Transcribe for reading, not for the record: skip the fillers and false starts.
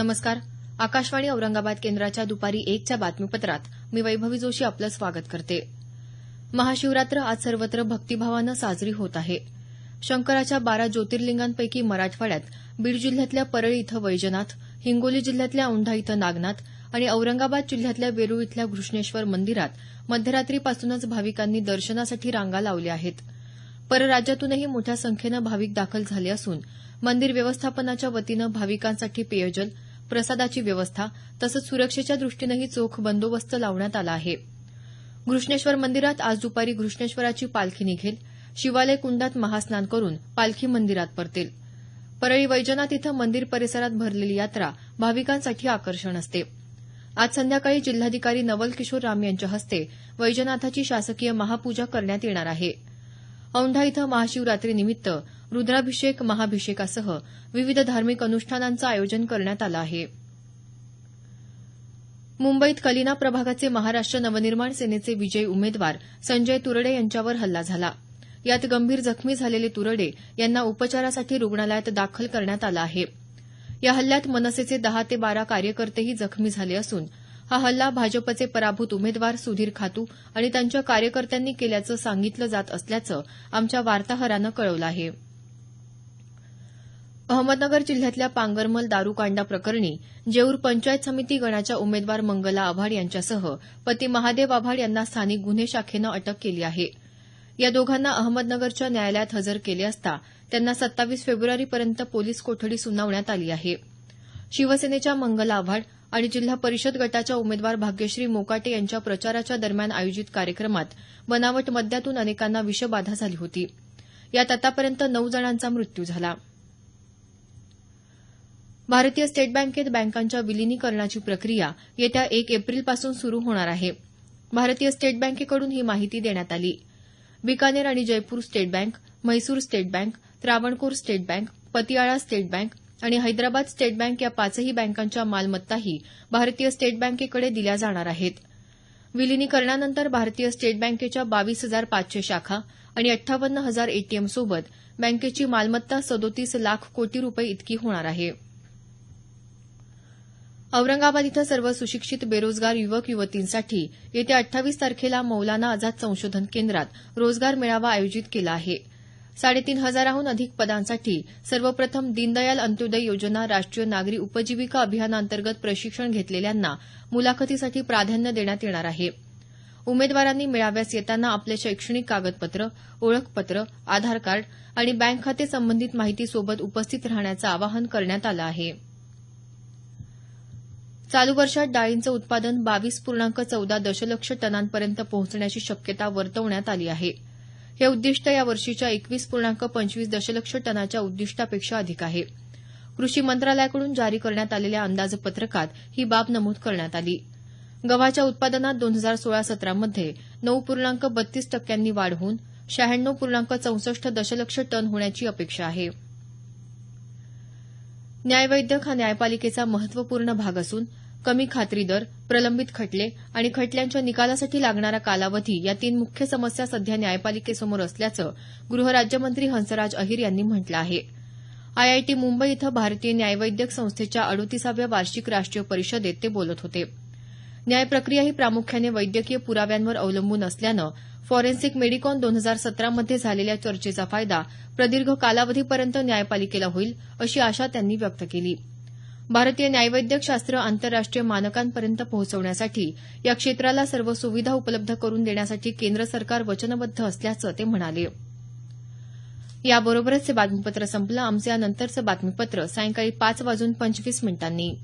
नमस्कार. आकाशवाणी औरंगाबाद केंद्राच्या दुपारी 1च्या बातमीपत्रात मी वैभवी जोशी आपलं स्वागत करते. महाशिवरात्र आज सर्वत्र भक्तिभावानं साजरी होत आहे. शंकराच्या 12 ज्योतिर्लिंगांपैकी मराठवाड्यात बीड जिल्ह्यातल्या परळी इथं वैजनाथ, हिंगोली जिल्ह्यातल्या औंढा इथं नागनाथ आणि औरंगाबाद जिल्ह्यातल्या वेरूळ इथल्या घृष्णेश्वर मंदिरात मध्यरात्रीपासूनच भाविकांनी दर्शनासाठी रांगा लावल्या आहेत. परराज्यातूनही मोठ्या संख्येनं भाविक दाखल झाले असून मंदिर व्यवस्थापनाच्या वतीनं भाविकांसाठी पेयजल, प्रसादाची व्यवस्था तसंच सुरक्षेच्या दृष्टीनंही चोख बंदोबस्त लावण्यात आला आहे. घृष्णेश्वर मंदिरात आज दुपारी घृष्णेश्वराची पालखी निघेल. शिवालय कुंडात महास्नान करून पालखी मंदिरात परतेल. परळी वैजनाथ इथं मंदिर परिसरात भरलेली यात्रा भाविकांसाठी आकर्षण असते. आज संध्याकाळी जिल्हाधिकारी नवल किशोर राम यांच्या हस्ते वैजनाथाची शासकीय महापूजा करण्यात येणार आहे. औंढा इथं महाशिवरात्रीनिमित्त रुद्राभिषेक, महाभिषेकासह विविध धार्मिक अनुष्ठानांचं आयोजन करण्यात आलं आहे. मुंबईत कलिना प्रभागाचे महाराष्ट्र नवनिर्माण सेनेचे विजयी उमेदवार संजय तुरडे यांच्यावर हल्ला झाला. यात गंभीर जखमी झालेले तुरडे यांना उपचारासाठी रुग्णालयात दाखल करण्यात आलं आहे. या हल्ल्यात मनसेचे 10 ते 12 कार्यकर्तेही जखमी झाले असून हा हल्ला भाजपचे पराभूत उमेदवार सुधीर खातू आणि त्यांच्या कार्यकर्त्यांनी केल्याचं सांगितलं जात असल्याचं आमच्या वार्ताहरानं कळवलं आहे. अहमदनगर जिल्ह्यातल्या पांगरमल दारूकांडा प्रकरणी जेऊर पंचायत समिती गणाच्या उमेदवार मंगला आव्हाड यांच्यासह पती महादेव आव्हाड यांना स्थानिक गुन्हे शाखेनं अटक केली आहे. या दोघांना अहमदनगरच्या न्यायालयात हजर केले असता त्यांना 27 फेब्रुवारीपर्यंत पोलीस कोठडी सुनावण्यात आली आहे. शिवसेनेच्या मंगला आव्हाड आणि जिल्हा परिषद गटाच्या उमेदवार भाग्यश्री मोकाटे यांच्या प्रचाराच्या दरम्यान आयोजित कार्यक्रमात बनावट मद्यातून अनेकांना विषबाधा झाली होती. यात आतापर्यंत 9 जणांचा मृत्यू झाला. भारतीय स्टेट बँकेत बँकांच्या विलीनीकरणाची प्रक्रिया येत्या 1 एप्रिलपासून सुरू होणार आहे. भारतीय स्टेट बँकेकडून ही माहिती देण्यात आली. बिकानेर आणि Jaipur state bank, Mysore state bank, Travancore state bank, Patiala state bank आणि हैदराबाद स्टेट बँक या 5ही बँकांच्या मालमत्ताही भारतीय स्टेट बँकेकडे दिल्या जाणार आहेत. विलीनीकरणानंतर भारतीय स्टेट बँकेच्या 22,500 शाखा आणि 58,000 एटीएमसोबत बँकेची मालमत्ता 37 लाख कोटी रुपये इतकी होणार आहे. औरंगाबाद इथं सर्व सुशिक्षित बेरोजगार युवक युवतींसाठी येत्या 28 तारखेला मौलाना आझाद संशोधन केंद्रात रोजगार मेळावा आयोजित केला आहे. 3,500हून अधिक पदांसाठी सर्वप्रथम दीनदयाल अंत्योदय योजना राष्ट्रीय नागरी उपजीविका अभियानाअंतर्गत प्रशिक्षण घेतलेल्यांना मुलाखतीसाठी प्राधान्य देण्यात येणार आहे. उमेदवारांनी मेळाव्यास येताना आपले शैक्षणिक कागदपत्र, ओळखपत्र, आधार कार्ड आणि बँक खाते संबंधित माहिती सोबत उपस्थित राहण्याचं आवाहन करण्यात आलं आहे. चालू वर्षात डाळींचं उत्पादन 22.14 दशलक्ष टनांपर्यंत पोहोचण्याची शक्यता वर्तवण्यात आली आहे. हे उद्दिष्ट या वर्षीच्या 21.25 दशलक्ष टनाच्या उद्दिष्टापेक्षा अधिक आहे. कृषी मंत्रालयाकडून जारी करण्यात आलेल्या अंदाजपत्रकात ही बाब नमूद करण्यात आली. गव्हाच्या उत्पादनात 2016-17 मध्ये 9.32% वाढ होऊन 96.64 दशलक्ष टन होण्याची अपेक्षा आहे. न्यायवैद्यक हा न्यायपालिकेचा महत्त्वपूर्ण भाग असून कमी खात्री दर, प्रलंबित खटले आणि खटल्यांच्या निकालासाठी लागणारा कालावधी या 3 मुख्य समस्या सध्या न्यायपालिकेसमोर असल्याचं गृहराज्यमंत्री हंसराज अहीर यांनी म्हटलं आहे. आयआयटी मुंबई इथं भारतीय न्यायवैद्यक संस्थेच्या 38व्या वार्षिक राष्ट्रीय परिषदेत ते बोलत होते. न्यायप्रक्रिया ही प्रामुख्याने वैद्यकीय पुराव्यांवर अवलंबून असल्यानं फॉरेन्सिक मेडिकॉन 2017 मध्ये झालेल्या चर्चेचा फायदा प्रदीर्घ कालावधीपर्यंत न्यायपालिकेला होईल अशी आशा त्यांनी व्यक्त केली. भारतीय न्यायवैद्यक शास्त्र आंतरराष्ट्रीय मानकांपर्यंत पोहोचवण्यासाठी या क्षेत्राला सर्व सुविधा उपलब्ध करून देण्यासाठी केंद्र सरकार वचनबद्ध असल्याचं ते म्हणाले. याबरोबरच हे बातमीपत्र संपलं. आमचं यानंतरचं बातमीपत्र सायंकाळी 5:25 मिनिटांनी.